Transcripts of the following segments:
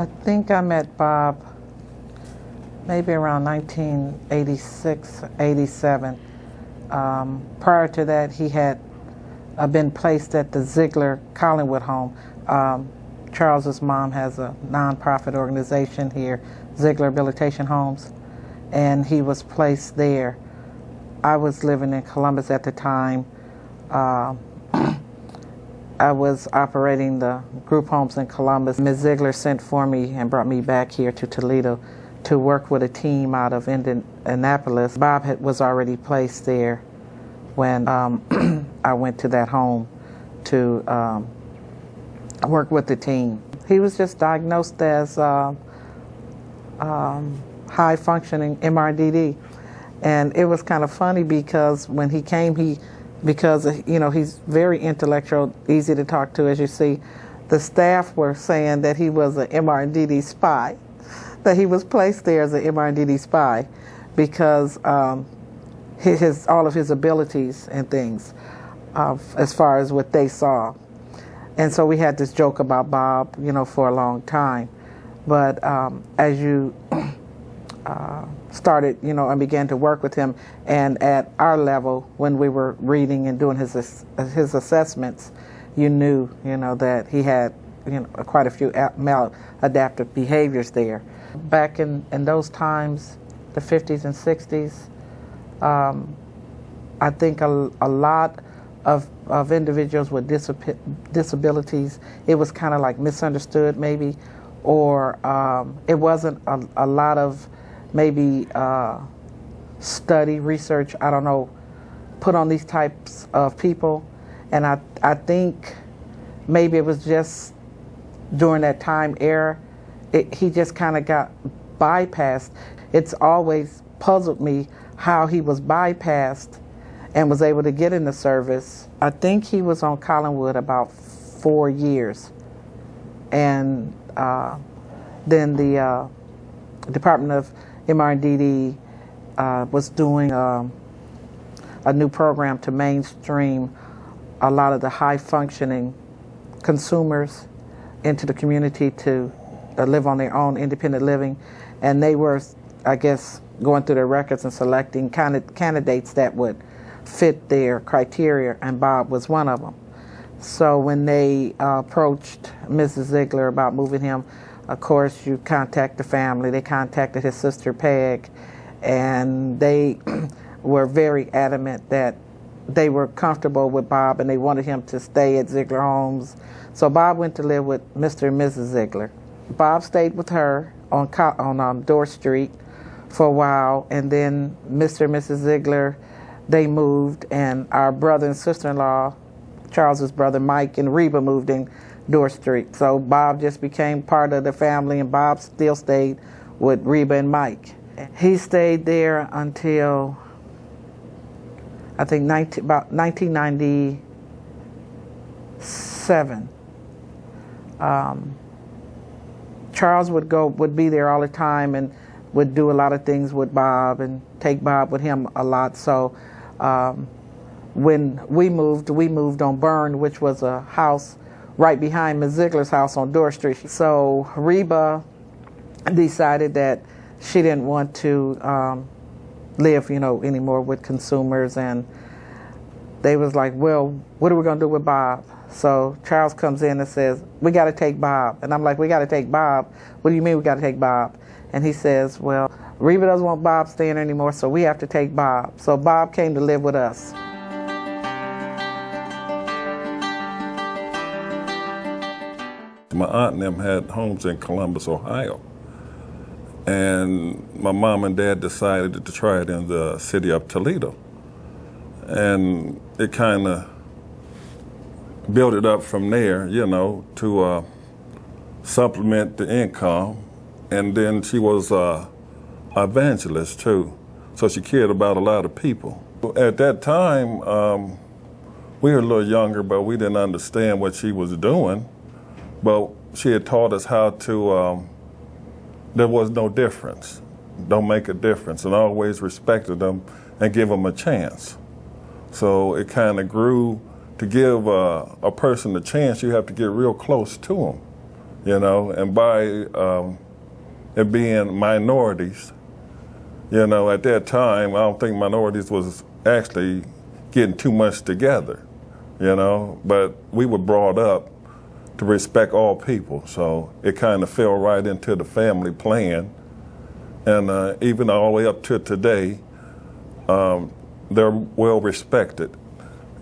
I think I met Bob maybe around 1986, 87. Prior to that, he had been placed at the Ziegler Collinwood home. Charles's mom has a nonprofit organization here, Ziegler Rehabilitation Homes, and he was placed there. I was living in Columbus at the time. I was operating the group homes in Columbus. Ms. Ziegler sent for me and brought me back here to Toledo to work with a team out of Indianapolis. Bob was already placed there when I went to that home to work with the team. He was just diagnosed as high-functioning MRDD. And it was kind of funny because when he came, because he's very intellectual, easy to talk to, as you see. The staff were saying that he was an MRDD spy, that he was placed there as an MRDD spy because all of his abilities and things, as far as what they saw. And so we had this joke about Bob, for a long time. But as you started, and began to work with him, and at our level, when we were reading and doing his assessments, you knew, that he had, quite a few maladaptive behaviors there. Back in those times, the 50s and 60s, I think a lot of individuals with disabilities, it was kind of like misunderstood maybe, or it wasn't a lot of maybe study, research, I don't know, put on these types of people. And I think maybe it was just during that time era, he just kind of got bypassed. It's always puzzled me how he was bypassed and was able to get in the service. I think he was on Collinwood about 4 years. And then the Department of MRDD was doing a new program to mainstream a lot of the high-functioning consumers into the community to live on their own, independent living. And they were, I guess, going through their records and selecting candidates that would fit their criteria, and Bob was one of them. So when they approached Mrs. Ziegler about moving him, of course, you contact the family. They contacted his sister Peg, and they were very adamant that they were comfortable with Bob and they wanted him to stay at Ziegler Homes. So Bob went to live with Mr. and Mrs. Ziegler. Bob stayed with her on Dorr Street for a while, and then Mr. and Mrs. Ziegler, they moved, and our brother and sister-in-law, Charles's brother Mike and Reba, moved in Dorr Street. So Bob just became part of the family, and Bob still stayed with Reba and Mike. He stayed there until, I think, about 1997. Charles would be there all the time and would do a lot of things with Bob and take Bob with him a lot. So when we moved on Byrne, which was a house right behind Ms. Ziegler's house on Dorr Street. So Reba decided that she didn't want to live, anymore with consumers, and they was like, well, what are we going to do with Bob? So Charles comes in and says, we got to take Bob. And I'm like, we got to take Bob? What do you mean we got to take Bob? And he says, well, Reba doesn't want Bob staying anymore, so we have to take Bob. So Bob came to live with us. My aunt and them had homes in Columbus, Ohio. And my mom and dad decided to try it in the city of Toledo. And it kind of built it up from there, to supplement the income. And then she was an evangelist too, so she cared about a lot of people. At that time, we were a little younger, but we didn't understand what she was doing. But she had taught us how to, there was no difference. Don't make a difference, and always respected them and give them a chance. So it kind of grew. To give a person a chance, you have to get real close to them. and by it being minorities, at that time, I don't think minorities was actually getting too much together, but we were brought up to respect all people, so it kind of fell right into the family plan, and even all the way up to today, they're well respected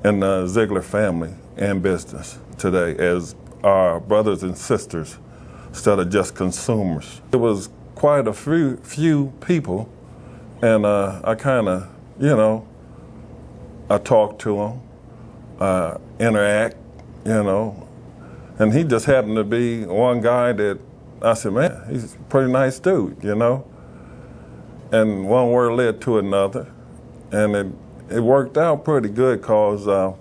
in the Ziegler family and business today as our brothers and sisters instead of just consumers. It was quite a few people, and I kind of, I talked to them, interact, and he just happened to be one guy that I said, man, he's a pretty nice dude, and one word led to another, and it worked out pretty good because I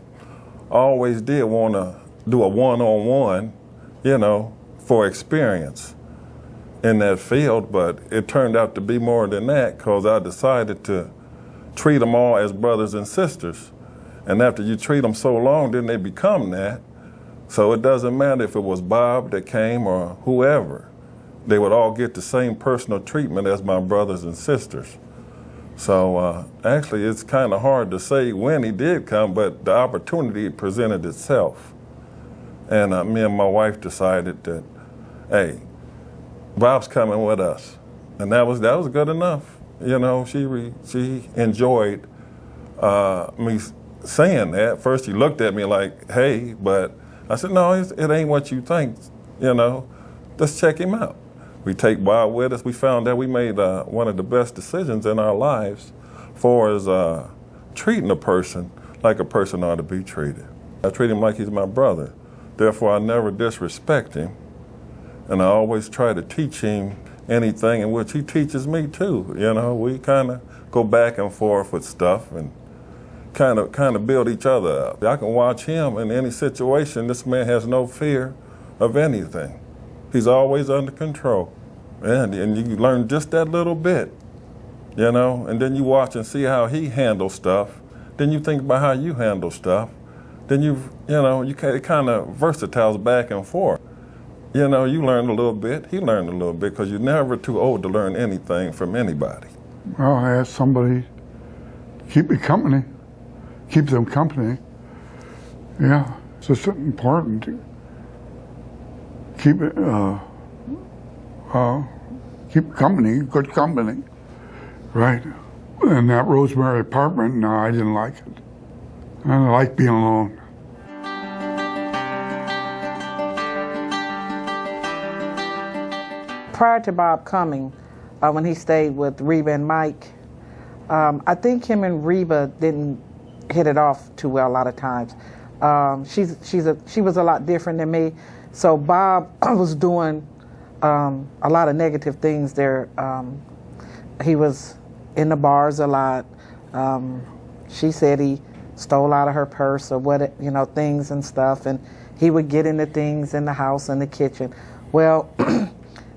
always did want to do a one-on-one, for experience in that field, but it turned out to be more than that because I decided to treat them all as brothers and sisters. And after you treat them so long, then they become that. So it doesn't matter if it was Bob that came or whoever. They would all get the same personal treatment as my brothers and sisters. So actually, it's kind of hard to say when he did come, but the opportunity presented itself. And me and my wife decided that, hey, Bob's coming with us. And that was good enough. She enjoyed me saying that. First, she looked at me like, hey, but I said, no, it ain't what you think, let's check him out. We take Bob with us. We found that we made one of the best decisions in our lives for as treating a person like a person ought to be treated. I treat him like he's my brother. Therefore, I never disrespect him. And I always try to teach him anything in which he teaches me too. We kind of go back and forth with stuff and kind of build each other up. I can watch him in any situation. This man has no fear of anything. He's always under control. And you learn just that little bit, and then you watch and see how he handles stuff. Then you think about how you handle stuff. Then it kind of versatiles back and forth. You learn a little bit, he learned a little bit, because you're never too old to learn anything from anybody. Well, I asked somebody, keep them company. Yeah, it's just important to keep it, keep company, good company, right? And that Rosemary apartment, no, I didn't like it. I didn't like being alone. Prior to Bob coming, when he stayed with Reba and Mike, I think him and Reba didn't hit it off too well a lot of times. She was a lot different than me, so Bob was doing a lot of negative things there. He was in the bars a lot. She said he stole out of her purse or what, things and stuff, and he would get into things in the house and the kitchen. Well,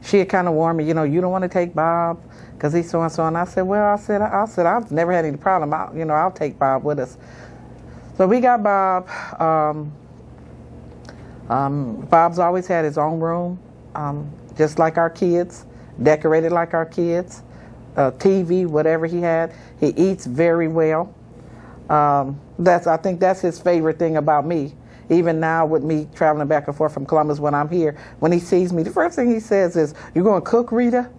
she had kind of warned me, you don't want to take Bob because he's so and so. And I said, well, I've never had any problem. I'll take Bob with us. So we got Bob. Bob's always had his own room, just like our kids, decorated like our kids. TV, whatever he had. He eats very well. I think that's his favorite thing about me. Even now with me traveling back and forth from Columbus when I'm here, when he sees me, the first thing he says is, "You going to cook, Rita?"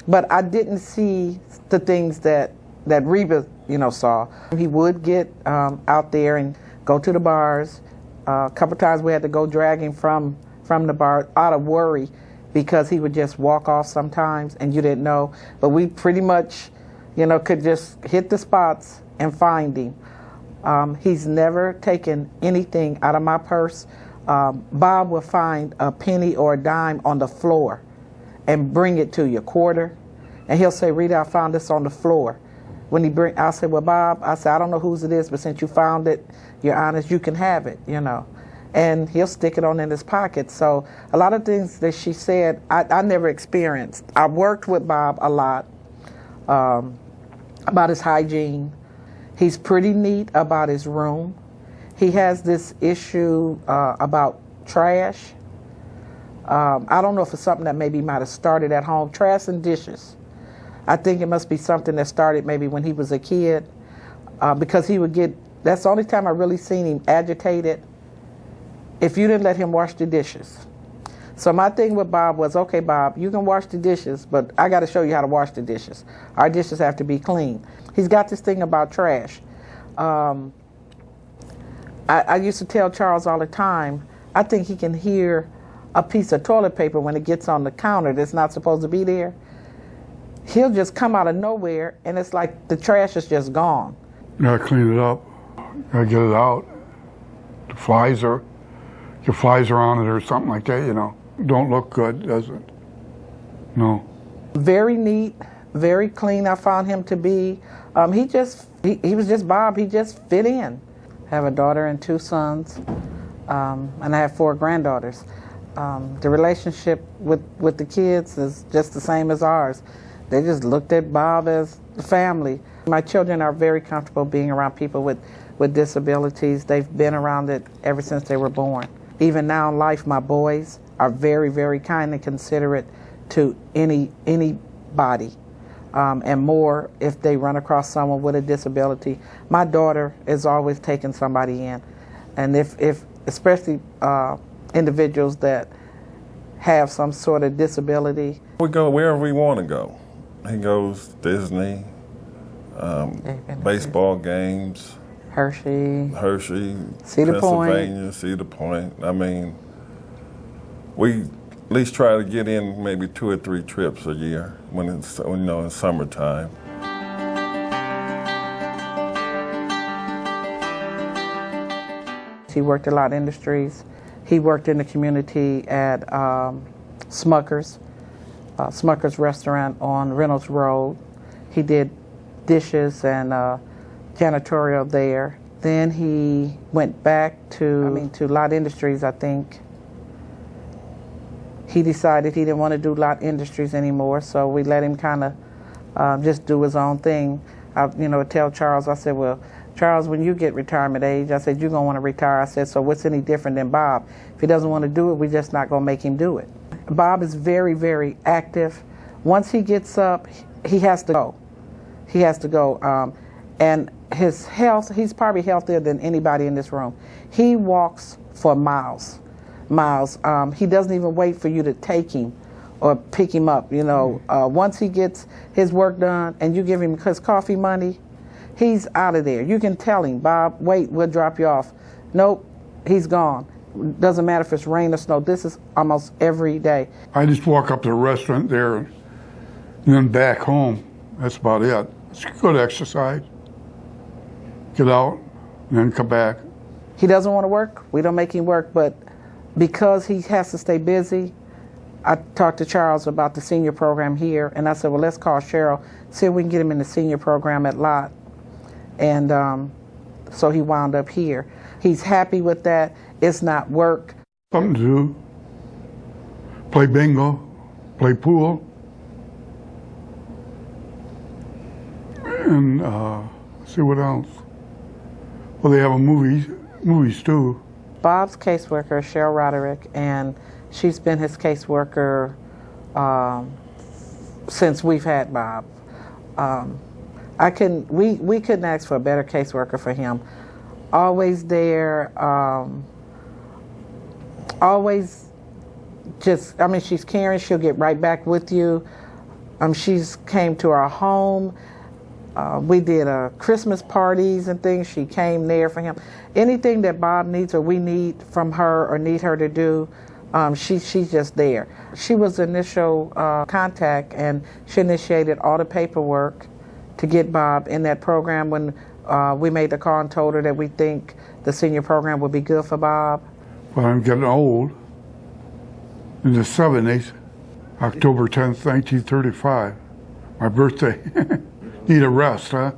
But I didn't see the things that Reba, saw. He would get out there and go to the bars. A couple times we had to go drag him from the bar out of worry, because he would just walk off sometimes and you didn't know. But we pretty much, could just hit the spots and find him. He's never taken anything out of my purse. Bob will find a penny or a dime on the floor and bring it to you, quarter. And he'll say, "Rita, I found this on the floor." I'll say, "Well, Bob," I say, "I don't know whose it is, but since you found it, you're honest, you can have it, And he'll stick it on in his pocket. So a lot of things that she said, I never experienced. I worked with Bob a lot about his hygiene. He's pretty neat about his room. He has this issue about trash. I don't know if it's something that maybe might have started at home. Trash and dishes. I think it must be something that started maybe when he was a kid, because he would get, that's the only time I really seen him agitated, if you didn't let him wash the dishes. So my thing with Bob was, okay, Bob, you can wash the dishes, but I got to show you how to wash the dishes. Our dishes have to be clean. He's got this thing about trash. I used to tell Charles all the time, I think he can hear a piece of toilet paper when it gets on the counter that's not supposed to be there. He'll just come out of nowhere, and it's like the trash is just gone. You gotta clean it up. You gotta get it out. The flies are on it or something like that, you know. Don't look good, does it? No. Very neat, very clean I found him to be. He was just Bob, he just fit in. I have a daughter and 2 sons, and I have 4 granddaughters. The relationship with the kids is just the same as ours. They just looked at Bob as the family. My children are very comfortable being around people with disabilities. They've been around it ever since they were born. Even now in life, my boys are very, very kind and considerate to anybody, and more if they run across someone with a disability. My daughter is always taking somebody in, and if especially individuals that have some sort of disability. We go wherever we want to go. He goes Disney, baseball games, Hershey, Cedar Pennsylvania, Cedar Point. I mean, we at least try to get in maybe 2 or 3 trips a year when it's, you know, in summertime. He worked a lot of industries. He worked in the community at Smucker's restaurant on Reynolds Road. He did dishes and janitorial there. Then he went back to Lot Industries, I think. He decided he didn't want to do Lot Industries anymore, so we let him kind of just do his own thing. I tell Charles, I said, well, Charles, when you get retirement age, I said, you're going to want to retire. I said, so what's any different than Bob? If he doesn't want to do it, we're just not going to make him do it. Bob is very, very active. Once he gets up, he has to go. He has to go. And his health, he's probably healthier than anybody in this room. He walks for miles. He doesn't even wait for you to take him or pick him up, you know. Once he gets his work done and you give him his coffee money, he's out of there. You can tell him, Bob, wait, we'll drop you off. Nope, he's gone. Doesn't matter if it's rain or snow. This is almost every day. I just walk up to the restaurant there and then back home. That's about it. It's good exercise. Get out and then come back. He doesn't want to work. We don't make him work, but because he has to stay busy, I talked to Charles about the senior program here, and I said, well, let's call Cheryl, see if we can get him in the senior program at Lot. And so he wound up here. He's happy with that. It's not work. Something to do. Play bingo, play pool, and see what else. Well, they have movies too. Bob's caseworker is Cheryl Roderick, and she's been his caseworker since we've had Bob. We couldn't ask for a better caseworker for him. Always there, always just, she's caring, she'll get right back with you. She's came to our home. We did Christmas parties and things. She came there for him. Anything that Bob needs or we need from her or need her to do, she's just there. She was the initial contact, and she initiated all the paperwork to get Bob in that program when we made the call and told her that we think the senior program would be good for Bob. Well, I'm getting old. In the 70s, October 10th, 1935, my birthday. Need a rest, huh?